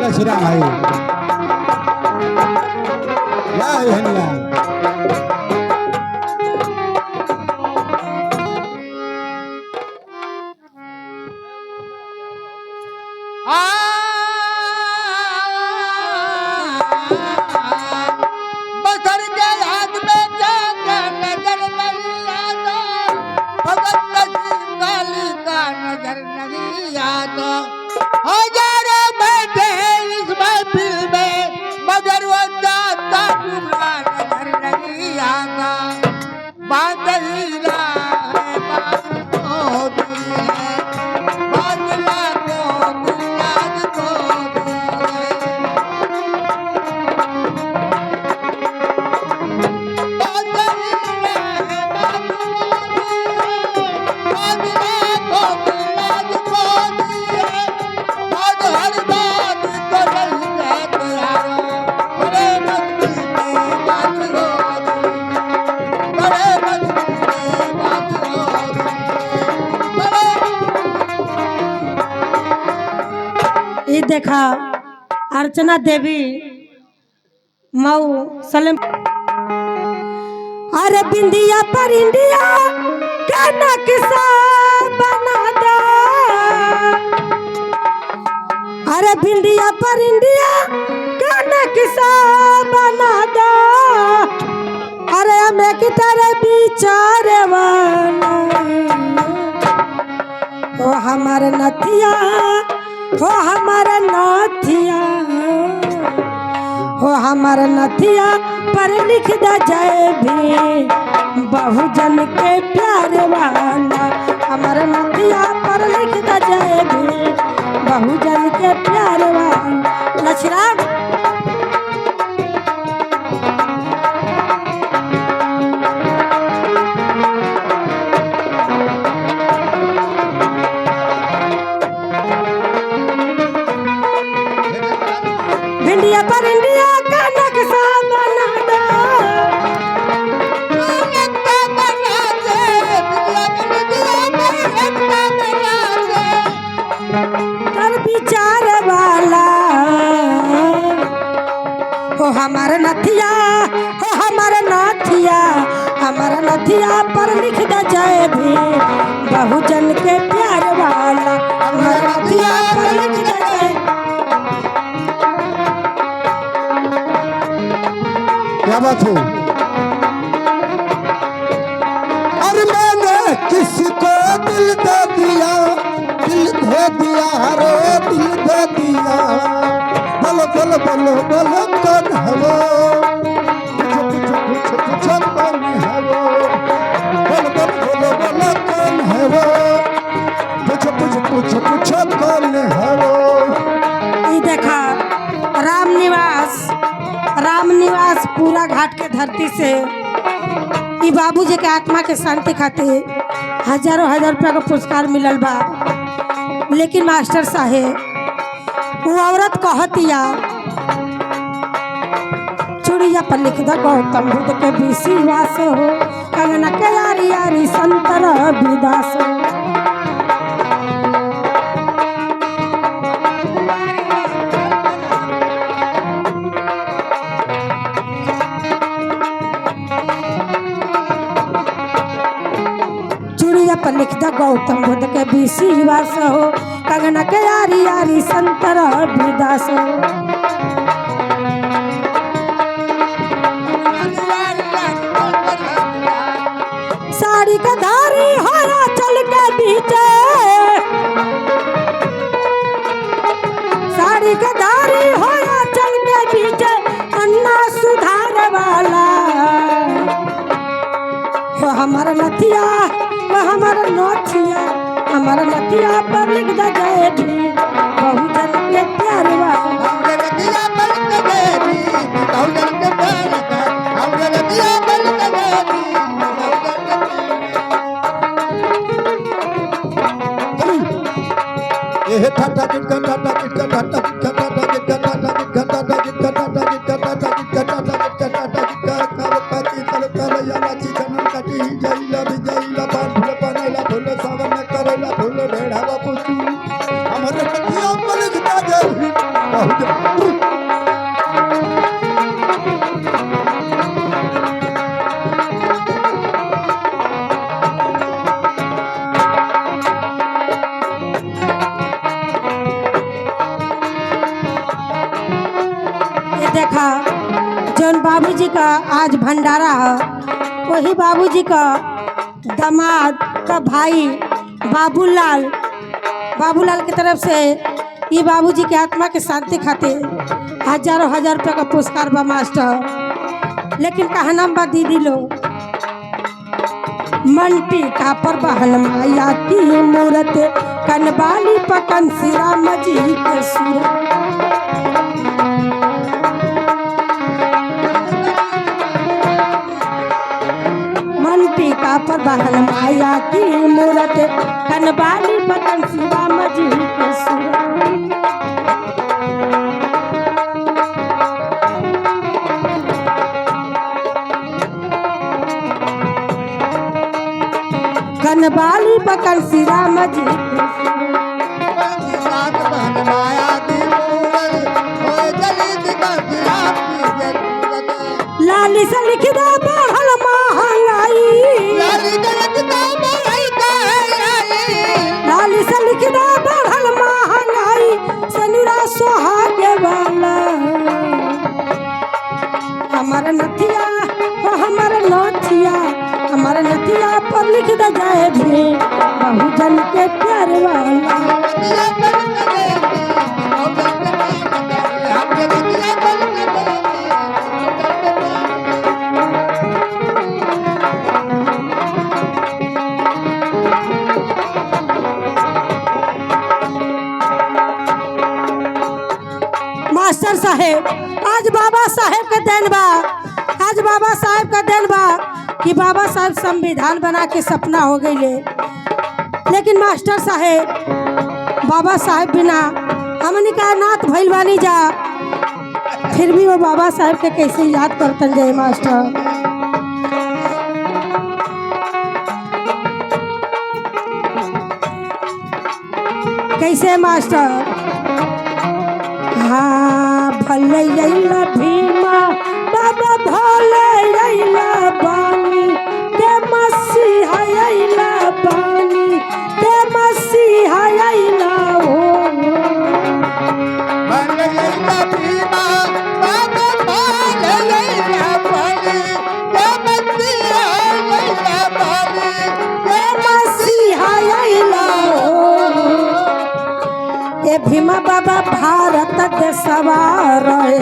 बोले श्री राम भाई जय हनुमान। बसर के हाथ में जाकर नजर नहीं आता, भगत काली का नजर नहीं आता। हजारों बैठे इस महफिल में मगर वो जाता टुकड़ा नजर नहीं आता। बांधीला है बांधो दी है, बांधला को मिलाद को दी है। ये देखा अर्चना देवी मऊ सलेम। अरे बिंदिया पर इंडिया का नक्शा बना दे। अरे बिंदिया पर इंडिया का नक्शा बना दे। अरे हमें की तरह बिचारे वाला ओ हमारे नथिया, हो हमारा नथिया, हो हमारा नथिया पर लिख द जय भी बहुजन के प्यार वाला। हमारा नथिया पर लिख द जय भी बहुजन के प्यार वाला। लक्ष्मण इंडिया पर इंडिया का नक्शा बना दे। कर विचार वाला हो हमारा नथिया, हो हमारा नथिया, हमारा नथिया पर लिख दे जय भी बहुजन के प्यार वाला। हमारा नथिया पर लिख दे जय। क्या बात हो। अरे मैंने किसको दिल दे दिया, दिल दे दिया रे दिल दे दिया। बोलो बोलो बोलो बोलो कौन है वो, पूछो पूछो पूछो कौन है वो। बोलो बोलो बोलो बोलो कौन है वो, पूछो पूछो पूछो पूछो कौन है वो। ये देखा राम निवास पूरा घाट के धरती से ई बाबूजी के आत्मा के शांति खातिर हजारों हजार रुपया का पुरस्कार मिलल बा। लेकिन मास्टर साहेब वो औरत कहतिया चूड़िया पर लिख द गौतम बुद्ध के विश्वास हो, कंगना के यारी यारी संतर विदास हो। चूड़िया पर लिख द गौतम बुद्ध के विश्वास हो, कंगना के यारी यारी संतर विदास हो। साड़ी का धारी हरा चल के बीचे, साड़ी का धारी हरा चल के बीचे अन्ना सुधार वाला। वो हमारा नथिया, वो हमारा नथिया, हमारा नथिया पर लिख द जय भी बहुजन के प्यार वाला। ये ठाटा जिनका ठाटा जिनका ठाटा जिनका ठाटा जिनका ठाटा जिनका ठाटा जिनका ठाटा जिनका ठाटा जिनका ठाटा जिनका ठाटा जिनका कालपाती तलकाल याला चिकन काटी जईला बिजईला पान फूल पनेला फूल सावन करेला फूल ढेढ़ा बापूसी हमरे नदिया पर लिखता जय बहुजन ये देखा जौन बाबूजी का आज भंडारा है वही बाबूजी का दामाद का भाई बाबूलाल बाबूलाल की तरफ से ये बाबूजी के आत्मा के शांति खातिर हजारों हजार रुपये का पुरस्कार बा मास्टर। लेकिन कहना बा दीदी लोग मंटी का पर बहन माया की मूरत कनबाली पकन सिरा मजी के सूरत मंटी का पर बहन माया की मूरत कनबाली पकन सिरा मजी के सूरत कनबाली पकन सिरा मजी के सात बहन माया की मूरत हो दलित का गिराफ की जरूरत लाली से लिख दे बढ़ल महंगाई लाली गलत का बढ़ई का लाली से लिख दे बढ़ल महंगाई सनुरा सोहागे वाला हमार नथिया ओ हमार नथिया हमार नथिया पर लिख दे जाए भी बहुजन के प्यार वाला दिया कर दे और हम के दिया कर दे मास्टर साहेब आज बाबा साहेब का दिन बा आज बाबा साहेब का दिन बा कि बाबा साहेब संविधान बना के सपना हो गई लेकिन मास्टर साहेब बाबा साहेब बिना हमनी का नाथ भइल बानी जा फिर भी वो बाबा साहेब के कैसे याद करतन जाए मास्टर। कैसे मास्टर हाँ भले अइला भीमा बाबा भले अइला बानी के मसीहा अइला बानी के मसीहा अइला हो मन लैला भीमा बाबा मान लैला पानी के मसीहा लैला पानी के मसीहा अइला हो ये भीमा बाबा भारत देशवा रहे